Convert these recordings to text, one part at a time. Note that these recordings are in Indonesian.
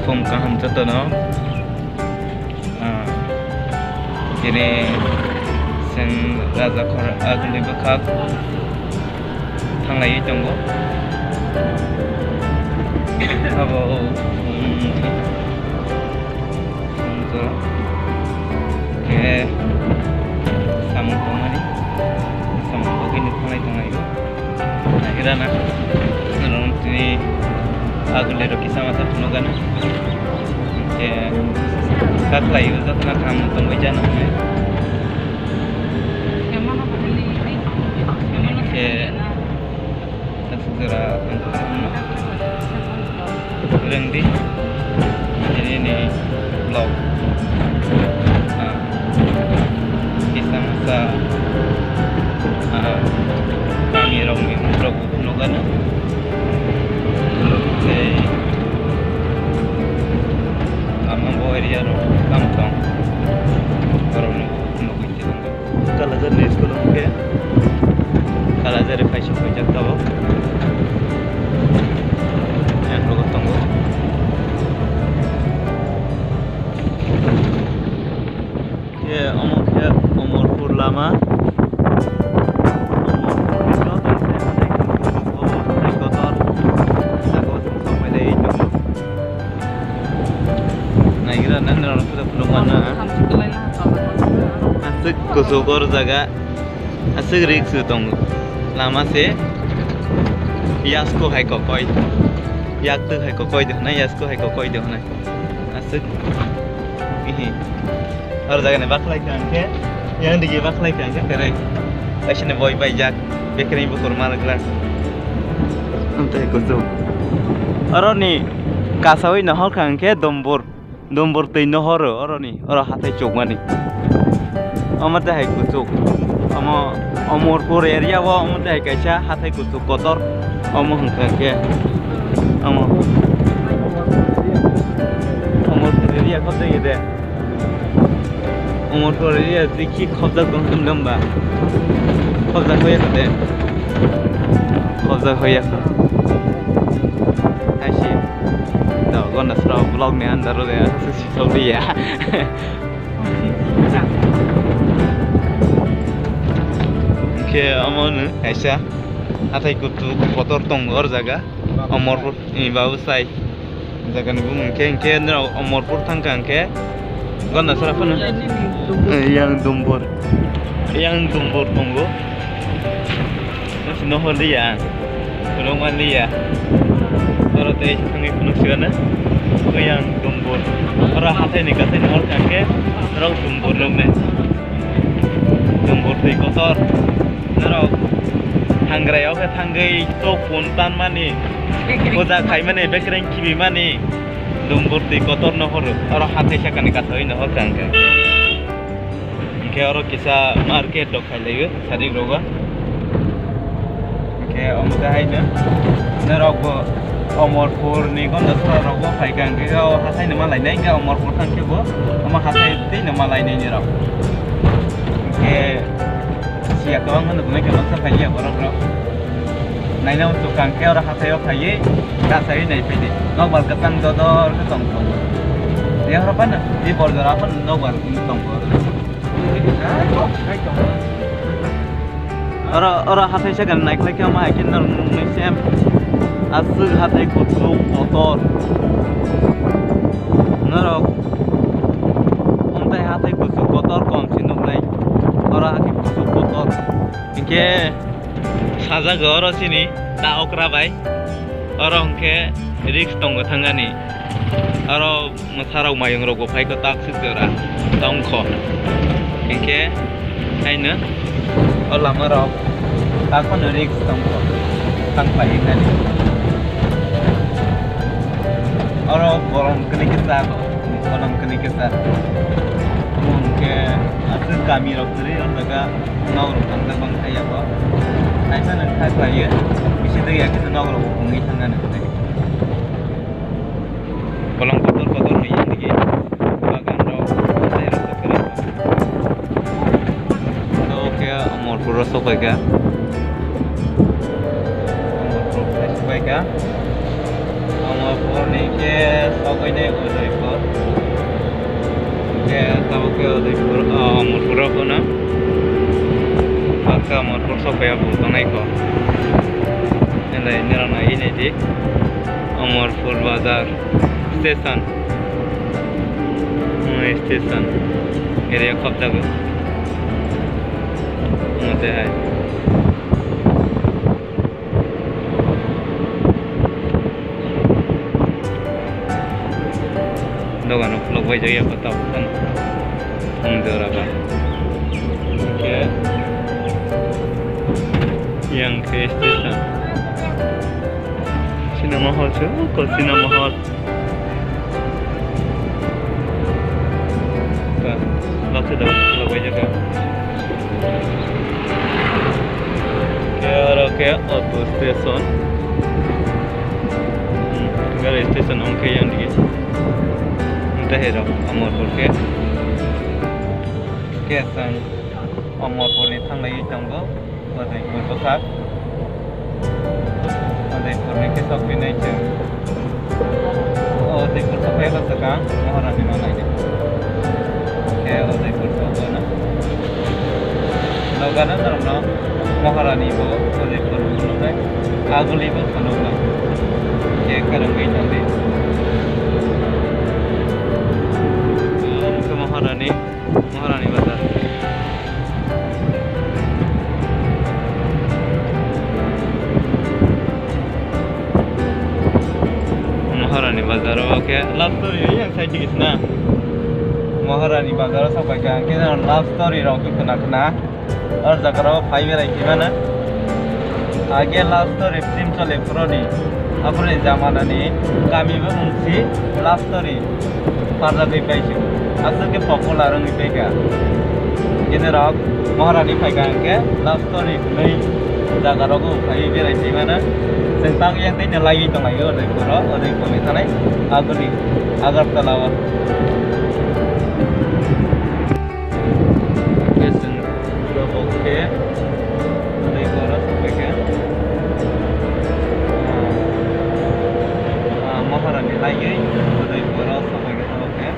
phum kaham chato no kini sen raja khor agni bakhak thanglai tongo abo ke samung komani samung begini thanglai tongai irana non tini agni ro kisama ta tunogana ke kaklai uzatna kam tongo jana ke segera berhenti jadi ini vlog kisah masa kami romi vlog vlogan amang bawa area ro kampung orang nunggu itu kalau jadi sekolah ke kalau jadi fashion project tahu yang lo tunggu ya umur lama asik kusukor jaga asik riks tong lama se yasko hai ko koi yak tu hai ko koi de na yasko hai ko koi de na asik ini और जगह ने बाखलाई Kanke yang di baklai kaanke tere aishne boy bai jak bekri bukur margla ante kusu aroni kasawai nahor kaanke dombor tei nahor aroni ora hatai chokmani amate hai kusuk amorpur area wa amate hai kaisa hatai kusuk kotor among kaanke amorpur area kote ide umur area dikhi khobza gongtum lamba khobza hoya ashi da gonna sra vlog ne andar de asisi choli ya ke amon aisha atai kutu kotor tong or jaga amorpur babu sai jaga ne bum ke ndra amorpur thangka ke gonna sra pun yang dombor tunggu masih nohol dia belum mandi ya kalau teh kami penusiana yang dombor orang hati ni kata ni orang kangke orang dombor lomne dombor teh kotor orang tangrai oke tanggai to puntan mani koza kai mani bekereng kibi mani dombor teh kotor nohor orang hati saya kan kata ini nohor kangke ke orang kisah market dok khai lagi sari roga ke omuda hai na rogo omorpur ni kon da rogo khai kan ke hatai nama lai nai ke omorpur kan ke bo ama hatai te nama lai nai ni rok ke sia kawang kan gunai ke maksa khai ya borok rok nai na untuk kan ke orang hatai khai ye ka sai nai pede nok bal katang dodor ke tong tong dia harapan di border apa nok bal tong orang hatai saya kan naik lagi sama akhir nol sem asal hatai kutu kotor ngerok untai hatai kutu kotor kom sinu naik orang hatai kutu kotor inke saja gor sini tak okra bai orang ke risk tonggo tangani orang masarau mayang rogo pai ko tak segera tongko inke aina lama rok takon risk tongko tang pai nani orang orang kena kita mungkin asal kami rok sendiri orang jaga ngau rok tangga bang saya apa aina nak khai saya bisa tu ya kita ngau rok pungi tangan nanti kolam kotor ni yang lagi bagan rok saya rok kerja so kaya amor pura sopai ka amor pura sopai ka amor pura ni ke sopai ni ke Udaipur Amorpur ko na ka Amorpur sopaya bu tanai ko ele nirana ini di Amorpur Bazar station station area khop jaga mate hai dogan vlog bai jaya ko tau kan Dora ba ke yang ke station cinema hall chu ko cinema hall ka lakse da vlog bai jaga ke auto station gar station on ke yang dige hero Amorpur ke sang Amorpur ni thanglai tongo Udaipur bosak Udaipur ni ke sok binai che Udaipur sapai ka sakang Maharani ma nai ke Udaipur sokona logana narno Maharani bo Udaipur no nai aguli bo khanogla ke karangai tande Maharani Bazar Maharani Bazar oke love story yang saya dikit na Maharani Bazar sampai ke kita love story rong kena और जगह फाइव रही mana आगे love story film चले पुरानी अपने जमाना ने kami pun mesti love story pada dipaisi asal ke popular orang dipeka ini rok Maharani peka ke love story नहीं जगह रoko फाइव रही mana tentang yang ini lagi itu lagi Udaipur ni tanai agni Agartala oke Udaipur sampai ke Maharani lagi Udaipur sampai ke oke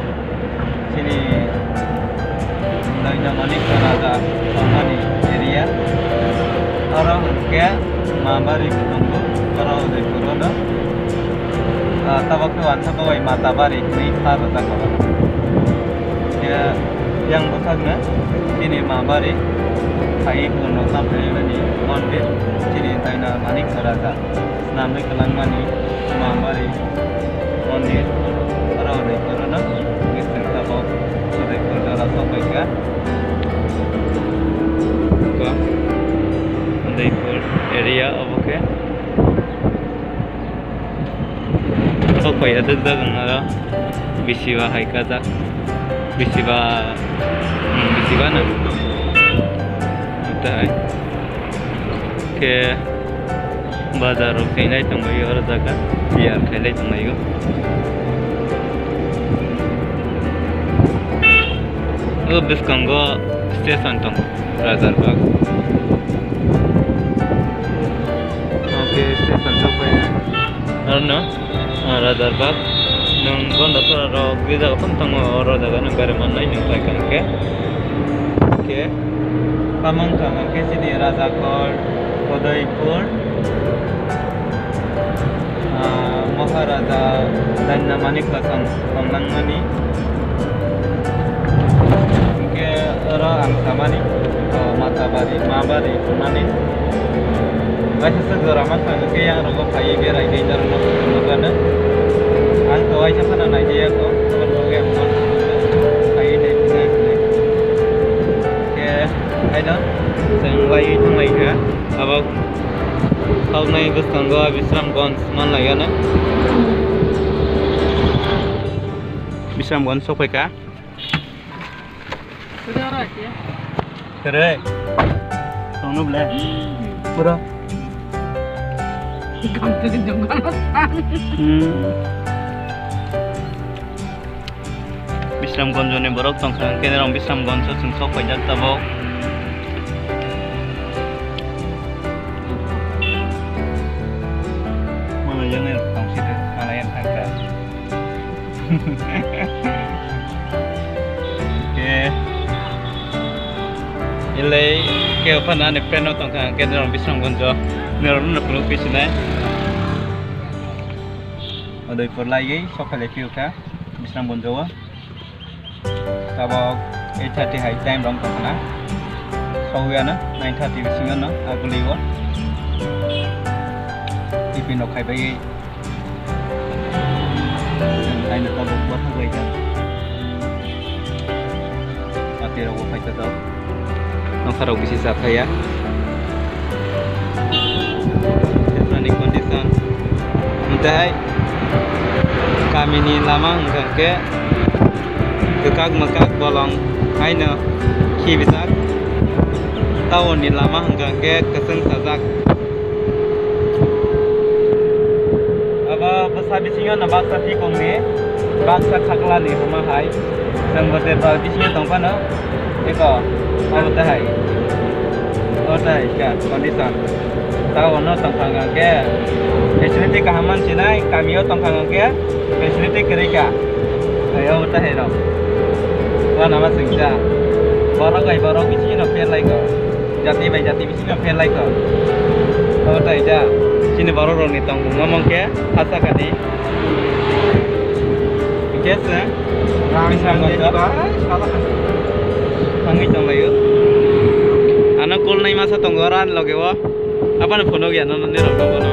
sini Daina Manik Raja Samani area orang ke Mambari ketemu orang Udaipur ada tabak tuan sampai Matabari ini ada kawan ya yang besarnya sini Mambari Hai pun sampai ni mondir sini Daina Manik Raja namai Kelangmani Mambari mondir orang Udaipur ada Western tabak Udaipur darah sampai ke Udaipur area oke sampai ada dagang bisiwa hai kazak bisiwa na है के बाजार कहीं तंगई और जगह यार खेले तंगई वो बिस्कंगो स्टेशन तंग राजारबाग ओके स्टेशन तो पे और ना राजारबाग नंग बंद सरा रो वीजा कम तंग और जगह नंग करे मन नहीं नंग kan के Pamangkangan ke sini Rajakot, Udaipur, Maharaja Daina Manik Kelangmani, ke orang Angsamani, Matabari, Mambari, Mani. Baca segera makan ke yang rokok kayu biar aja jalan makan. Angkau aja mana aja ya kau, kalau yang mau kayu deh. Ada yang lagi ke apa kalau naik bus tangga Bisramganj mana ya na Bisramganj sampai ke sudah orang ya keren sono boleh berapa kamu tu jangan Bisramganj ni berok tangkang kena orang Bisramganj tu sampai jatuh bau jangan tong situ malayan tangga. Oke. Ilai ke apa na ne peno tongkang ke nerong bisrong gonjo nerong na peluk pisine. Odoi perlai sokale piuka bisrong gonjo wa. Tabok 8:30 high time rong tongkana. Sawiana 9:30 bisingan na aguli wa. Ipinok khai bai. Ai na tabok buat hai ka. Mati ro khai ta tau. Nongkarok bisi saka ya. Running condition. Entah kami ni lama enggak ke kekak mekak bolong. Hai no kibisak. Tahun ni lama enggak ke keseng sajak. Aba besar bisingan na baksa tikong ni baksa khakla ni rumah hai. Sang berde ba bisingan tongpa na. Eko Otai ka kondisi. Tahu no tongkang ke facility kehaman Cina kami tongkang ke facility kerja. Ayo otai no. Wah nama sengja. Barang bisi no fail like. Jati by jati bisi no fail like. Otai ja. Cina barang ni tong ngomong ke asa kadi. Biasa. Bisa ngomong. Panggil tong layu. Anak kol nai masa tonggoran loge wa. Apa na phone gya no ne ro no no.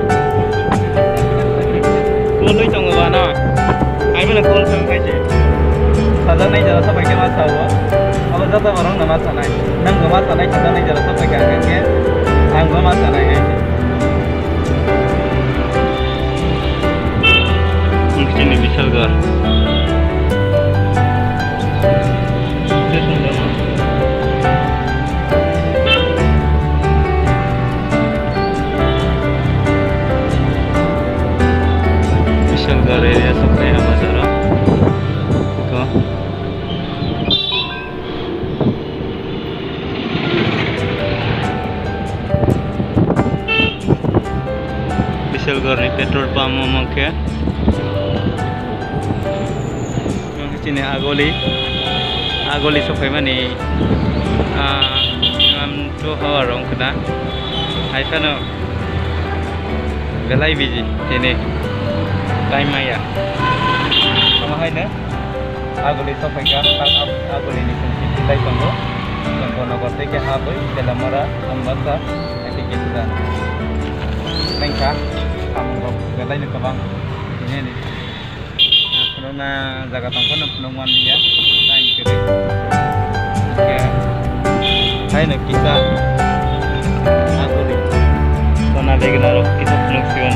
Kol loi tong wa no. Ai mana kol sang khai che. Sada nai jara sabai ke masa wa. Aba jata barang na masa nai. Nang go masa nai sada nai jara sabai ke ke. Ang go masa nai hai. Mungkin ni Vishal gar. Area sampai apa cara? Kau Vishal Gar ni petrol pump mungkin. Yang sini agoli sampai mana? Am tu hawa orang kena. Aisyah no belai biji sini. Time maya. Sama hai ne. Aguli sampai ka aguli ni sensi dai tanggo. Tanggo nagor te ke haboi dalam mara ambasa etiketkan. Lengkap kamu belai ni kabang ini ni. Nah, corona jaga tangko na penungwan dia. Time kiri. Oke. Hai ne kita aguli. Kona legna ro kita penungsian.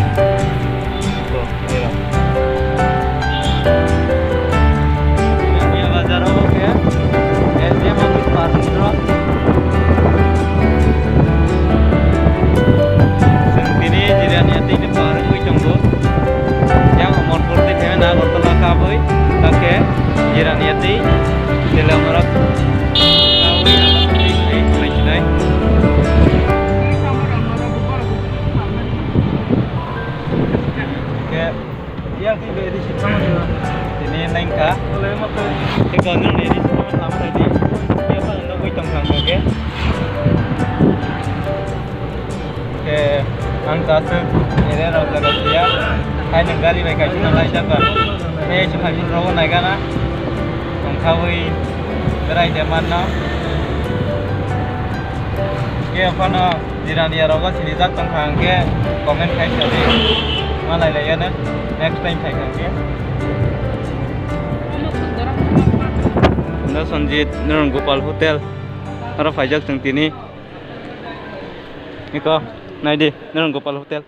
Ini nengka, kalau ni di sini lama tadi, dia pun nak buat tongkang ke? Ke angka tu, ini orang jaga dia, hai negara ini kaji nalai jaga, cuma ni orang naik kan? Tongkang ini berai zaman na, ke apa na? Jiran dia orang sini jaga tongkang ke, komen kai jadi, mana lagi na? Next time kai ke? Sanjit Nerong Gopal Hotel. Harap fajak tentini. Iko, naik di Nerong Gopal Hotel.